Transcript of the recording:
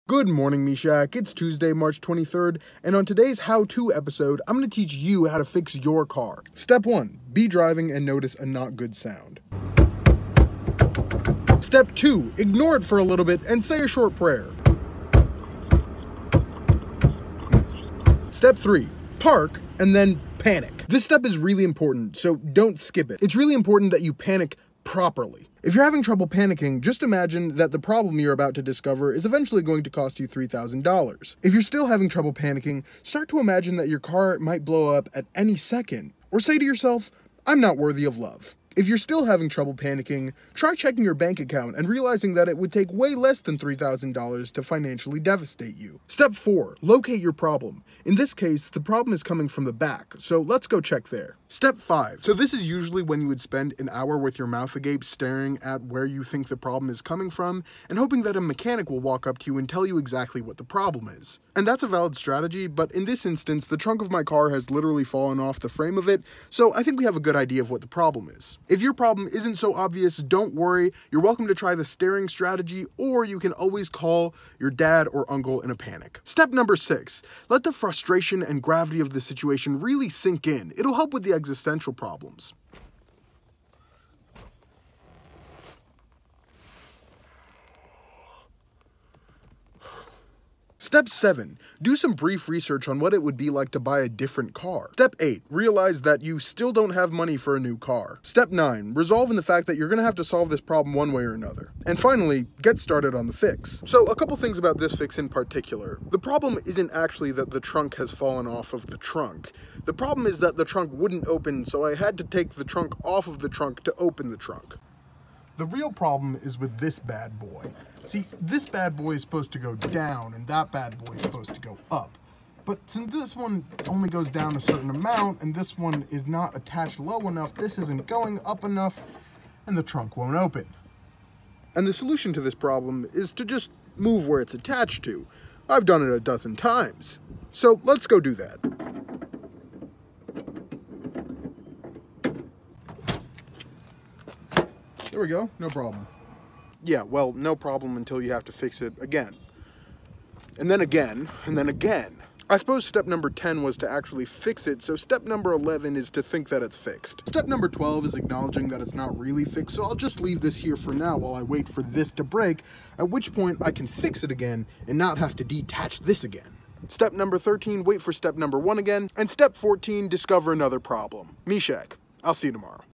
Good morning, Meshach. It's Tuesday, March 23rd, and on today's how-to episode, I'm going to teach you how to fix your car. Step 1. Be driving and notice a not good sound. Step 2. Ignore it for a little bit and say a short prayer. Please. Step 3. Park and then panic. This step is really important, so don't skip it. It's really important that you panic properly. If you're having trouble panicking, just imagine that the problem you're about to discover is eventually going to cost you $3,000. If you're still having trouble panicking, start to imagine that your car might blow up at any second, or say to yourself, I'm not worthy of love. If you're still having trouble panicking, try checking your bank account and realizing that it would take way less than $3,000 to financially devastate you. Step 4. Locate your problem. In this case, the problem is coming from the back, so let's go check there. Step 5. So this is usually when you would spend an hour with your mouth agape staring at where you think the problem is coming from and hoping that a mechanic will walk up to you and tell you exactly what the problem is. And that's a valid strategy, but in this instance, the trunk of my car has literally fallen off the frame of it, so I think we have a good idea of what the problem is. If your problem isn't so obvious, don't worry. You're welcome to try the staring strategy, or you can always call your dad or uncle in a panic. Step number 6. Let the frustration and gravity of the situation really sink in. It'll help with the existential problems. Step 7. Do some brief research on what it would be like to buy a different car. Step 8. Realize that you still don't have money for a new car. Step 9. Resolve in the fact that you're going to have to solve this problem one way or another. And finally, get started on the fix. So a couple things about this fix in particular. The problem isn't actually that the trunk has fallen off of the trunk. The problem is that the trunk wouldn't open, so I had to take the trunk off of the trunk to open the trunk. The real problem is with this bad boy. See, this bad boy is supposed to go down, and that bad boy is supposed to go up. But since this one only goes down a certain amount, and this one is not attached low enough, this isn't going up enough, and the trunk won't open. And the solution to this problem is to just move where it's attached to. I've done it a dozen times. So let's go do that. There we go, no problem. Yeah, well, no problem until you have to fix it again. And then again, and then again. I suppose step number 10 was to actually fix it, so step number 11 is to think that it's fixed. Step number 12 is acknowledging that it's not really fixed, so I'll just leave this here for now while I wait for this to break, at which point I can fix it again and not have to detach this again. Step number 13, wait for step number 1 again, and step 14, discover another problem. Meshach, I'll see you tomorrow.